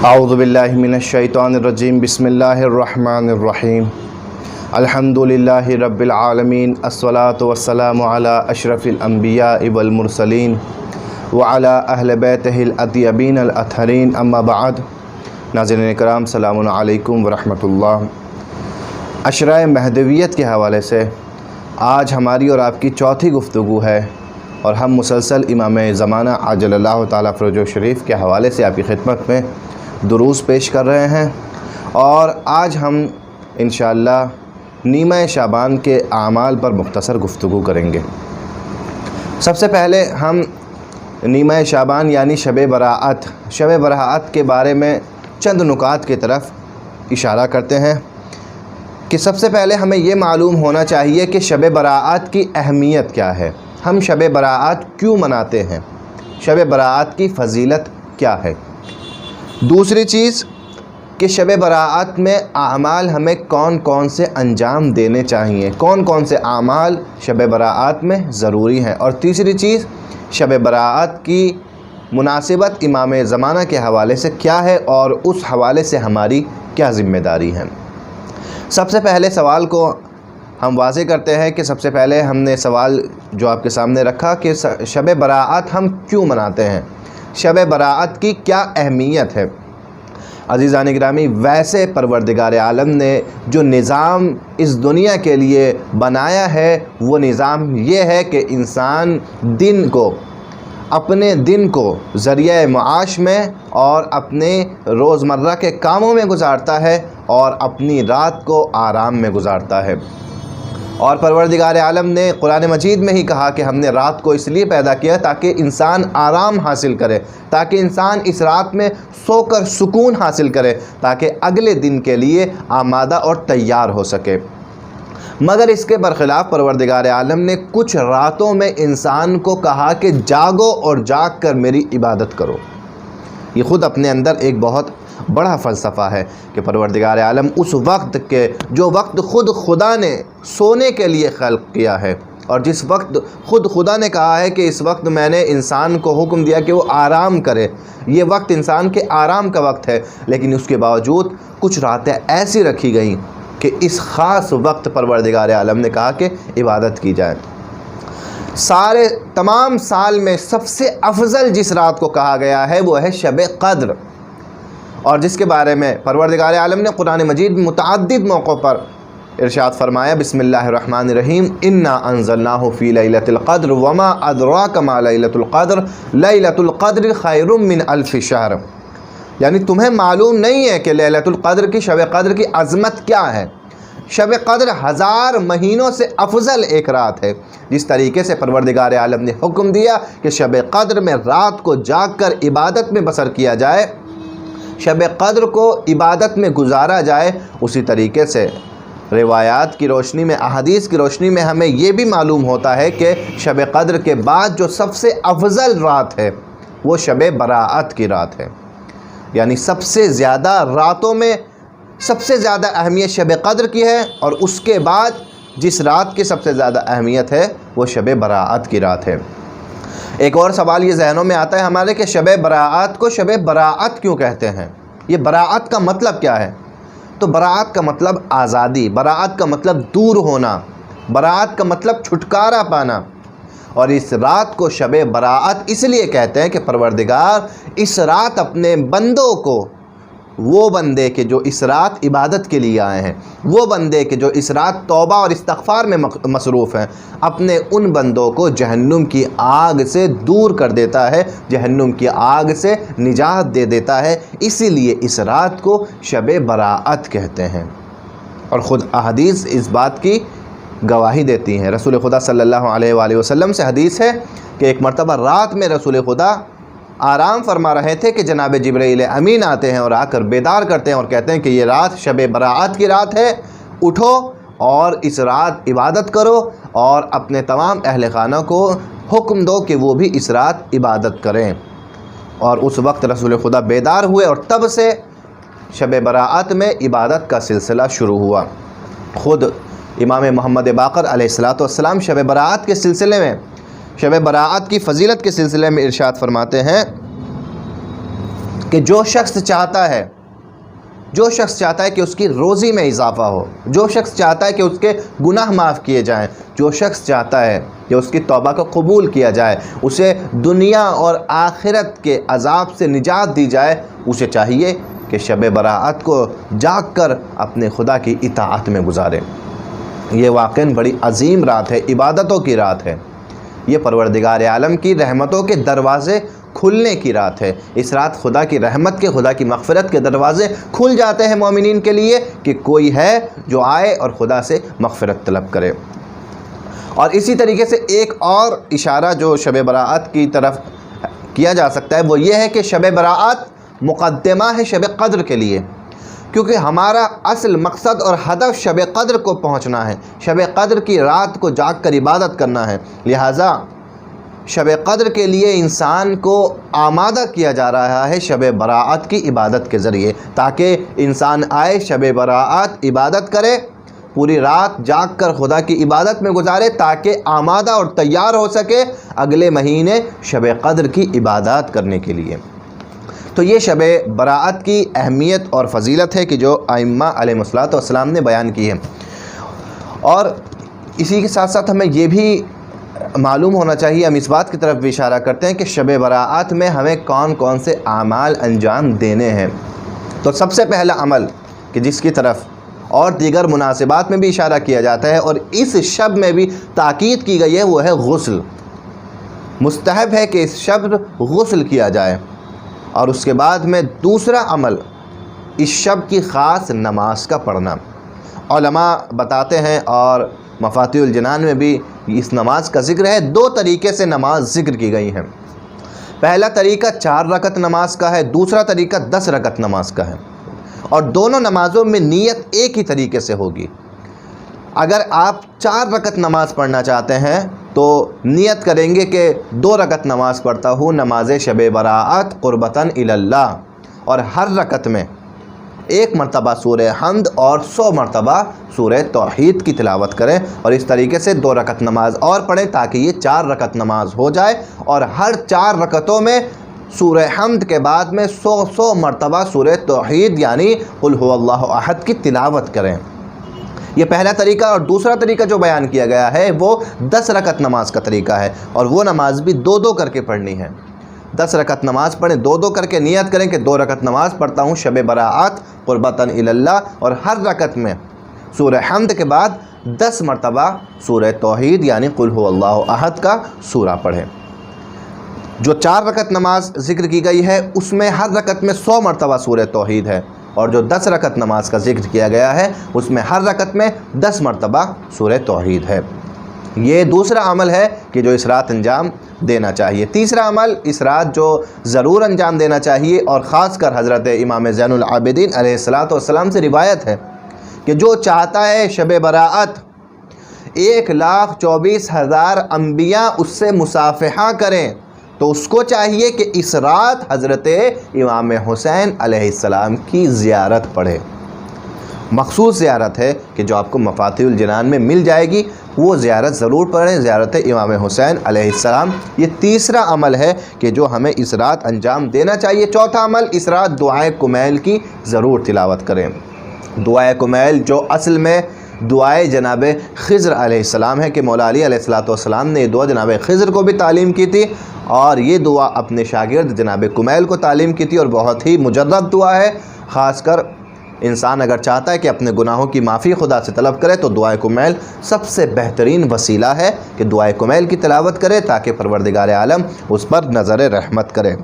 اعوذ باللہ من الشیطان الرجیم بسم اللہ الرحمن الرحیم الحمدللہ رب العالمین الصلاۃ والسلام علی اشرف الانبیاء والمرسلین وعلی اہل بیتہ الاطیبین الاطہرین اما بعد۔ ناظرین کرام السلام علیکم ورحمۃ اللہ۔ عشرہ مہدویت کے حوالے سے آج ہماری اور آپ کی چوتھی گفتگو ہے، اور ہم مسلسل امام زمانہ عجل اللہ تعالیٰ فرجہ شریف کے حوالے سے آپ کی خدمت میں دروس پیش کر رہے ہیں، اور آج ہم انشاءاللہ نیمہ شعبان کے اعمال پر مختصر گفتگو کریں گے۔ سب سے پہلے ہم نیمہ شعبان یعنی شب براءت کے بارے میں چند نکات کی طرف اشارہ کرتے ہیں کہ سب سے پہلے ہمیں یہ معلوم ہونا چاہیے کہ شب براءت کی اہمیت کیا ہے، ہم شب براءت کیوں مناتے ہیں، شب براءت کی فضیلت کیا ہے۔ دوسری چیز کہ شب براءت میں اعمال ہمیں کون کون سے انجام دینے چاہیے، کون کون سے اعمال شب براءت میں ضروری ہیں۔ اور تیسری چیز شب براءت کی مناسبت امام زمانہ کے حوالے سے کیا ہے، اور اس حوالے سے ہماری کیا ذمہ داری ہے۔ سب سے پہلے سوال کو ہم واضح کرتے ہیں کہ سب سے پہلے ہم نے سوال جو آپ کے سامنے رکھا کہ شب براءت ہم کیوں مناتے ہیں، شب براءت کی کیا اہمیت ہے۔ عزیزان گرامی، ویسے پروردگار عالم نے جو نظام اس دنیا کے لیے بنایا ہے وہ نظام یہ ہے کہ انسان اپنے دن کو ذریعہ معاش میں اور اپنے روزمرہ کے کاموں میں گزارتا ہے، اور اپنی رات کو آرام میں گزارتا ہے۔ اور پروردگار عالم نے قرآن مجید میں ہی کہا کہ ہم نے رات کو اس لیے پیدا کیا تاکہ انسان آرام حاصل کرے، تاکہ انسان اس رات میں سو کر سکون حاصل کرے، تاکہ اگلے دن کے لیے آمادہ اور تیار ہو سکے۔ مگر اس کے برخلاف پروردگار عالم نے کچھ راتوں میں انسان کو کہا کہ جاگو اور جاگ کر میری عبادت کرو۔ یہ خود اپنے اندر ایک بہت بڑا فلسفہ ہے کہ پروردگار عالم اس وقت کے جو وقت خود خدا نے سونے کے لیے خلق کیا ہے، اور جس وقت خود خدا نے کہا ہے کہ اس وقت میں نے انسان کو حکم دیا کہ وہ آرام کرے، یہ وقت انسان کے آرام کا وقت ہے، لیکن اس کے باوجود کچھ راتیں ایسی رکھی گئیں کہ اس خاص وقت پروردگار عالم نے کہا کہ عبادت کی جائے۔ تمام سال میں سب سے افضل جس رات کو کہا گیا ہے وہ ہے شب قدر، اور جس کے بارے میں پروردگار عالم نے قرآن مجید متعدد موقعوں پر ارشاد فرمایا، بسم اللہ الرحمن الرحیم، انا انزلناہ فی لیلۃ القدر وما ادراک ما لیلۃ القدر لیلۃ القدر خیر من الف شہر۔ یعنی تمہیں معلوم نہیں ہے کہ لیلۃ القدر کی، شب قدر کی عظمت کیا ہے۔ شب قدر 1000 مہینوں سے افضل ایک رات ہے۔ جس طریقے سے پروردگار عالم نے حکم دیا کہ شب قدر میں رات کو جاگ کر عبادت میں بسر کیا جائے، شب قدر کو عبادت میں گزارا جائے، اسی طریقے سے روایات کی روشنی میں، احادیث کی روشنی میں ہمیں یہ بھی معلوم ہوتا ہے کہ شب قدر کے بعد جو سب سے افضل رات ہے وہ شب براءت کی رات ہے۔ یعنی سب سے زیادہ راتوں میں سب سے زیادہ اہمیت شب قدر کی ہے، اور اس کے بعد جس رات کی سب سے زیادہ اہمیت ہے وہ شب براءت کی رات ہے۔ ایک اور سوال یہ ذہنوں میں آتا ہے ہمارے کہ شب براءت کو شب براءت کیوں کہتے ہیں، یہ براءت کا مطلب کیا ہے؟ تو براءت کا مطلب آزادی، براءت کا مطلب دور ہونا، براءت کا مطلب چھٹکارا پانا۔ اور اس رات کو شب براءت اس لیے کہتے ہیں کہ پروردگار اس رات اپنے بندوں کو، وہ بندے کہ جو اس رات عبادت کے لیے آئے ہیں، وہ بندے کہ جو اس رات توبہ اور استغفار میں مصروف ہیں، اپنے ان بندوں کو جہنم کی آگ سے دور کر دیتا ہے، جہنم کی آگ سے نجات دے دیتا ہے۔ اسی لیے اس رات کو شب براءت کہتے ہیں، اور خود احادیث اس بات کی گواہی دیتی ہیں۔ رسول خدا صلی اللہ علیہ وآلہ وسلم سے حدیث ہے کہ ایک مرتبہ رات میں رسول خدا آرام فرما رہے تھے کہ جناب جبرائیل امین آتے ہیں اور آ کر بیدار کرتے ہیں اور کہتے ہیں کہ یہ رات شب براءت کی رات ہے، اٹھو اور اس رات عبادت کرو، اور اپنے تمام اہل خانہ کو حکم دو کہ وہ بھی اس رات عبادت کریں۔ اور اس وقت رسول خدا بیدار ہوئے، اور تب سے شب براءت میں عبادت کا سلسلہ شروع ہوا۔ خود امام محمد باقر علیہ السلام شب براءت کے سلسلے میں، شب براءت کی فضیلت کے سلسلے میں ارشاد فرماتے ہیں کہ جو شخص چاہتا ہے کہ اس کی روزی میں اضافہ ہو، جو شخص چاہتا ہے کہ اس کے گناہ معاف کیے جائیں، جو شخص چاہتا ہے کہ اس کی توبہ کو قبول کیا جائے، اسے دنیا اور آخرت کے عذاب سے نجات دی جائے، اسے چاہیے کہ شب براءت کو جاگ کر اپنے خدا کی اطاعت میں گزارے۔ یہ واقعاً بڑی عظیم رات ہے، عبادتوں کی رات ہے، یہ پروردگار عالم کی رحمتوں کے دروازے کھلنے کی رات ہے۔ اس رات خدا کی رحمت کے، خدا کی مغفرت کے دروازے کھل جاتے ہیں مومنین کے لیے کہ کوئی ہے جو آئے اور خدا سے مغفرت طلب کرے۔ اور اسی طریقے سے ایک اور اشارہ جو شب براءت کی طرف کیا جا سکتا ہے وہ یہ ہے کہ شب براءت مقدمہ ہے شب قدر کے لیے، کیونکہ ہمارا اصل مقصد اور ہدف شب قدر کو پہنچنا ہے، شب قدر کی رات کو جاگ کر عبادت کرنا ہے۔ لہٰذا شب قدر کے لیے انسان کو آمادہ کیا جا رہا ہے شب براءت کی عبادت کے ذریعے، تاکہ انسان آئے شب براءت عبادت کرے، پوری رات جاگ کر خدا کی عبادت میں گزارے، تاکہ آمادہ اور تیار ہو سکے اگلے مہینے شب قدر کی عبادات کرنے کے لیے۔ تو یہ شب براءت کی اہمیت اور فضیلت ہے کہ جو ائمہ علیہ السلام نے بیان کی ہے۔ اور اسی کے ساتھ ساتھ ہمیں یہ بھی معلوم ہونا چاہیے، ہم اس بات کی طرف بھی اشارہ کرتے ہیں کہ شب براءت میں ہمیں کون کون سے اعمال انجام دینے ہیں۔ تو سب سے پہلا عمل کہ جس کی طرف اور دیگر مناسبات میں بھی اشارہ کیا جاتا ہے اور اس شب میں بھی تاکید کی گئی ہے، وہ ہے غسل۔ مستحب ہے کہ اس شب غسل کیا جائے۔ اور اس کے بعد میں دوسرا عمل اس شب کی خاص نماز کا پڑھنا۔ علماء بتاتے ہیں اور مفاتیح الجنان میں بھی اس نماز کا ذکر ہے، دو طریقے سے نماز ذکر کی گئی ہیں۔ پہلا طریقہ 4 رکعت نماز کا ہے، دوسرا طریقہ 10 رکعت نماز کا ہے، اور دونوں نمازوں میں نیت ایک ہی طریقے سے ہوگی۔ اگر آپ 4 رکعت نماز پڑھنا چاہتے ہیں تو نیت کریں گے کہ 2 رکعت نماز پڑھتا ہوں نماز شب براءت قربتاً الی اللہ، اور ہر رکعت میں 1 مرتبہ سورہ حمد اور 100 مرتبہ سورہ توحید کی تلاوت کریں، اور اس طریقے سے 2 رکعت نماز اور پڑھیں تاکہ یہ 4 رکعت نماز ہو جائے، اور ہر 4 رکعتوں میں سورہ حمد کے بعد میں 100 مرتبہ سورہ توحید یعنی قل هو اللہ احد کی تلاوت کریں۔ یہ پہلا طریقہ، اور دوسرا طریقہ جو بیان کیا گیا ہے وہ 10 رکعت نماز کا طریقہ ہے، اور وہ نماز بھی 2 کر کے پڑھنی ہے۔ 10 رکعت نماز پڑھیں، 2 کر کے نیت کریں کہ 2 رکعت نماز پڑھتا ہوں شب براءت قربتاً الی اللہ، اور ہر رکعت میں سورہ حمد کے بعد 10 مرتبہ سورہ توحید یعنی قل هو اللہ احد کا سورہ پڑھیں۔ جو 4 رکعت نماز ذکر کی گئی ہے اس میں ہر رکعت میں 100 مرتبہ سورہ توحید ہے، اور جو 10 رکعت نماز کا ذکر کیا گیا ہے اس میں ہر رکعت میں 10 مرتبہ سورہ توحید ہے۔ یہ دوسرا عمل ہے کہ جو اس رات انجام دینا چاہیے۔ تیسرا عمل اس رات جو ضرور انجام دینا چاہیے، اور خاص کر حضرت امام زین العابدین علیہ السلام سے روایت ہے کہ جو چاہتا ہے شب براءت 1,24,000 انبیاء اس سے مصافحہ کریں تو اس کو چاہیے کہ اس رات حضرت امام حسین علیہ السلام کی زیارت پڑھے۔ مخصوص زیارت ہے کہ جو آپ کو مفاتیح الجنان میں مل جائے گی، وہ زیارت ضرور پڑھیں، زیارت امام حسین علیہ السلام۔ یہ تیسرا عمل ہے کہ جو ہمیں اس رات انجام دینا چاہیے۔ چوتھا عمل، اس رات دعائے کمیل کی ضرور تلاوت کریں۔ دعائے کمیل جو اصل میں دعائے جناب خضر علیہ السلام ہے، کہ مولا علی علیہ السلام نے یہ دعا جناب خضر کو بھی تعلیم کی تھی، اور یہ دعا اپنے شاگرد جناب کمیل کو تعلیم کی تھی، اور بہت ہی مجرد دعا ہے۔ خاص کر انسان اگر چاہتا ہے کہ اپنے گناہوں کی معافی خدا سے طلب کرے تو دعائے کمیل سب سے بہترین وسیلہ ہے کہ دعائے کمیل کی تلاوت کرے تاکہ پروردگار عالم اس پر نظر رحمت کرے۔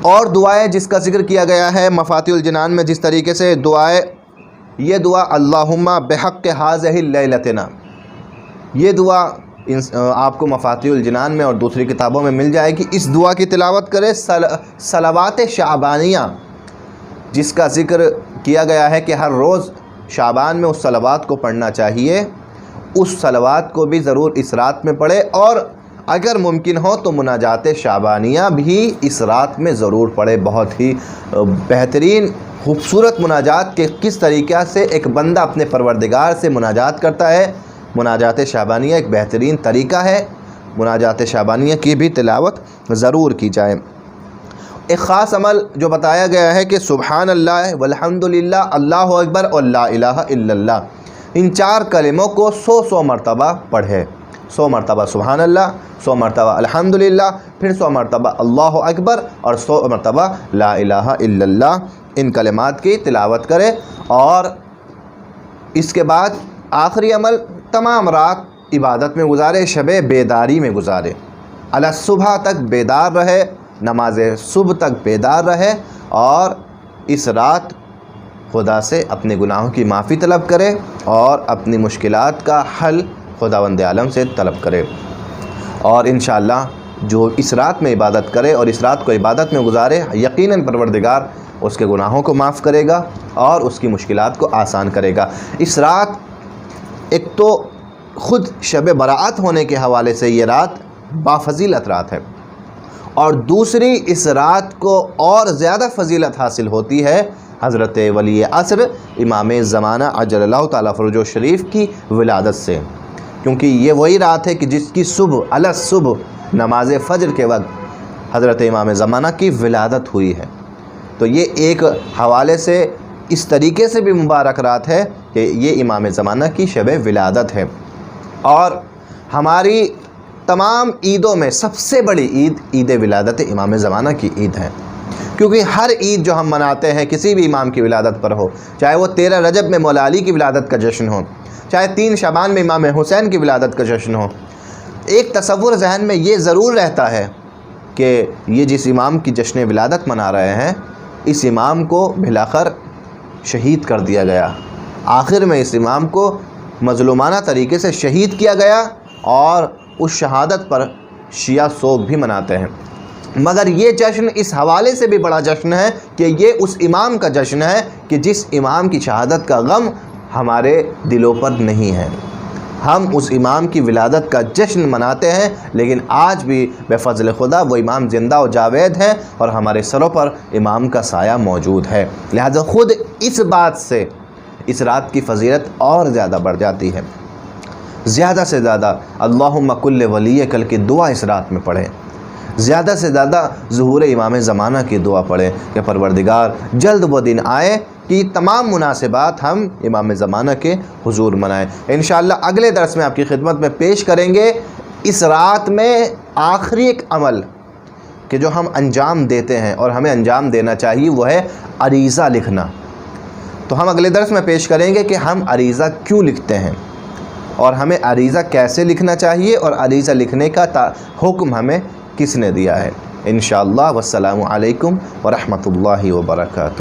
اور دعائیں جس کا ذکر کیا گیا ہے مفاتیح الجنان میں، جس طریقے سے یہ دعا اللہم بحق ھذہ لیلتنا، یہ دعا آپ کو مفاتیح الجنان میں اور دوسری کتابوں میں مل جائے گی۔ اس دعا کی تلاوت کرے۔ صلوات شعبانیہ جس کا ذکر کیا گیا ہے کہ ہر روز شعبان میں اس صلوات کو پڑھنا چاہیے، اس صلوات کو بھی ضرور اس رات میں پڑھے، اور اگر ممکن ہو تو مناجات شعبانیہ بھی اس رات میں ضرور پڑھے۔ بہت ہی بہترین خوبصورت مناجات کہ کس طریقہ سے ایک بندہ اپنے پروردگار سے مناجات کرتا ہے، مناجات شعبانیہ ایک بہترین طریقہ ہے۔ مناجات شعبانیہ کی بھی تلاوت ضرور کی جائے۔ ایک خاص عمل جو بتایا گیا ہے کہ سبحان اللہ والحمدللہ اللہ اکبر اور لا الہ الا اللہ، ان 4 کلموں کو 100 مرتبہ پڑھے۔ 100 مرتبہ سبحان اللہ، 100 مرتبہ الحمدللہ، پھر 100 مرتبہ اللہ اکبر اور 100 مرتبہ لا الہ الا اللہ، ان کلمات کی تلاوت کرے۔ اور اس کے بعد آخری عمل، تمام رات عبادت میں گزارے، شب بیداری میں گزارے، علی صبح تک بیدار رہے، نماز صبح تک بیدار رہے، اور اس رات خدا سے اپنے گناہوں کی معافی طلب کرے اور اپنی مشکلات کا حل خداوند عالم سے طلب کرے۔ اور انشاءاللہ جو اس رات میں عبادت کرے اور اس رات کو عبادت میں گزارے، یقیناً پروردگار اس کے گناہوں کو معاف کرے گا اور اس کی مشکلات کو آسان کرے گا۔ اس رات ایک تو خود شب برات ہونے کے حوالے سے یہ رات بافضیلت رات ہے، اور دوسری اس رات کو اور زیادہ فضیلت حاصل ہوتی ہے حضرت ولی عصر امام زمانہ عجل اللہ تعالیٰ فرجہ شریف کی ولادت سے، کیونکہ یہ وہی رات ہے کہ جس کی صبح علی صبح نماز فجر کے وقت حضرت امام زمانہ کی ولادت ہوئی ہے۔ تو یہ ایک حوالے سے اس طریقے سے بھی مبارک رات ہے کہ یہ امام زمانہ کی شب ولادت ہے۔ اور ہماری تمام عیدوں میں سب سے بڑی عید عید ولادت امام زمانہ کی عید ہے، کیونکہ ہر عید جو ہم مناتے ہیں کسی بھی امام کی ولادت پر ہو، چاہے وہ 13 رجب میں مولا علی کی ولادت کا جشن ہو، چاہے 3 شعبان میں امام حسین کی ولادت کا جشن ہو، ایک تصور ذہن میں یہ ضرور رہتا ہے کہ یہ جس امام کی جشن ولادت منا رہے ہیں، اس امام کو بلاخر شہید کر دیا گیا، آخر میں اس امام کو مظلومانہ طریقے سے شہید کیا گیا، اور اس شہادت پر شیعہ سوگ بھی مناتے ہیں۔ مگر یہ جشن اس حوالے سے بھی بڑا جشن ہے کہ یہ اس امام کا جشن ہے کہ جس امام کی شہادت کا غم ہمارے دلوں پر نہیں ہے۔ ہم اس امام کی ولادت کا جشن مناتے ہیں، لیکن آج بھی بے فضل خدا وہ امام زندہ و جاوید ہیں اور ہمارے سروں پر امام کا سایہ موجود ہے۔ لہذا خود اس بات سے اس رات کی فضیلت اور زیادہ بڑھ جاتی ہے۔ زیادہ سے زیادہ اللہم کل ولیک کی دعا اس رات میں پڑھیں، زیادہ سے زیادہ ظہور امام زمانہ کی دعا پڑھیں کہ پروردگار جلد وہ دن آئے کہ تمام مناسبات ہم امام زمانہ کے حضور منائیں۔ انشاءاللہ اگلے درس میں آپ کی خدمت میں پیش کریں گے اس رات میں آخری ایک عمل کہ جو ہم انجام دیتے ہیں اور ہمیں انجام دینا چاہیے، وہ ہے عریضہ لکھنا۔ تو ہم اگلے درس میں پیش کریں گے کہ ہم عریضہ کیوں لکھتے ہیں اور ہمیں عریضہ کیسے لکھنا چاہیے اور عریضہ لکھنے کا حکم ہمیں کس نے دیا ہے۔ انشاءاللہ والسلام علیکم ورحمۃ اللہ وبرکاتہ۔